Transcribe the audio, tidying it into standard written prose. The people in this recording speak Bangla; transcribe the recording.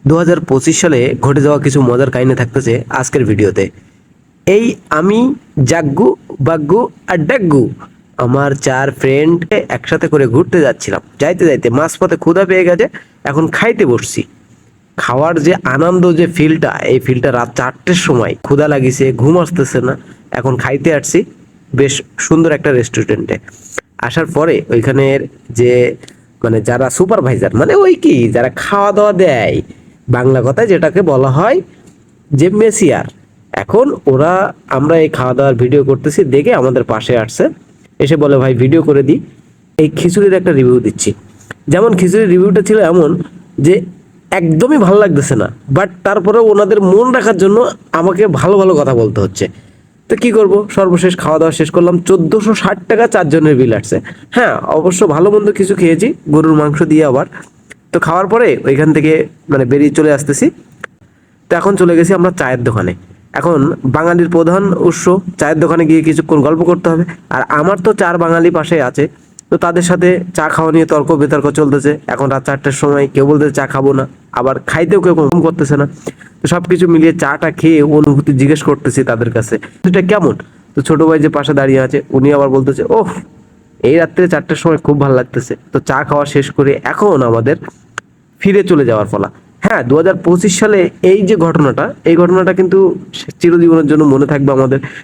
2025 সালে ঘটে যাওয়া কিছু মজার কাহিনী থাকতেছে আজকের ভিডিওতে। এই আমি জাগ্গু বাগ্গু আর ডাগ্গু আমার 4 ফ্রেন্ড একসাথে করে ঘুরতে যাচ্ছিলাম। যাইতে যাইতে মাঝপথে ক্ষুধা পেয়ে গেছে, এখন খাইতে বসছি। খাওয়ার যে আনন্দ, যে ফিলটা, এই ফিলটা রাত 4টের সময় ক্ষুধা লাগিছে, ঘুম আসতেছে না, এখন খাইতে আসছি বেশ সুন্দর একটা রেস্টুরেন্টে। আসার পরে ওইখানের যে যারা সুপারভাইজার, ওই কি যারা খাওয়া দাওয়া দেয়, বাংলা কথায় যেটাকে বলা হয় যে মেসিয়ার। এখন ওরা, আমরা এই খাওয়া দাওয়ার ভিডিও করতেছি দেখে আমাদের পাশে আসছে, এসে বলে ভাই ভিডিও করে দিই। এই খিচুড়ির একটা রিভিউ দিচ্ছি। যেমন খিচুড়ির রিভিউটা ছিল এমন যে একদমই ভালো লাগতেছে না, বাট তারপরে ওনাদের মন রাখার জন্য আমাকে ভালো ভালো কথা বলতে হচ্ছে। তো কি করব, সর্বশেষ খাওয়া দাওয়া শেষ করলাম। 1460 টাকা 4 জনের বিল আসছে। হ্যাঁ, অবশ্য ভালো মন্দ কিছু খেয়েছি, গরুর মাংস দিয়ে আবার। তো খাওয়ার পরে ওইখান থেকে বেরিয়ে চলে আসতেছি। তো এখন চলে গেছি আমরা চায়ের দোকানে। এখন বাঙালির প্রধান উৎস, চায়ের দোকানে গিয়ে কিছুক্ষণ গল্প করতে হবে। আর আমার তো 4 বাঙালি পাশে আছে, তো তাদের সাথে চা খাওয়া নিয়ে তর্ক বিতর্ক চলতেছে। এখন রাত 4টের সময় কেউ বলতেছে চা খাবো না, আবার খাইতেও কেউ কম করতেছে না। তো সবকিছু মিলিয়ে চাটা খেয়ে অনুভূতি জিজ্ঞেস করতেছি তাদের কাছে, এটা কেমন। তো ছোট ভাই যে পাশে দাঁড়িয়ে আছে, উনি আবার বলতেছে ওহ, এই রাত্রে 4টের সময় খুব ভালো লাগতেছে। তো চা খাওয়া শেষ করে এখন আমাদের ফিরে চলে যাওয়ার পালা। হ্যাঁ, 2025 সালে এই যে ঘটনাটা, এই ঘটনাটা কিন্তু চিরজীবনের জন্য মনে থাকবে আমাদের।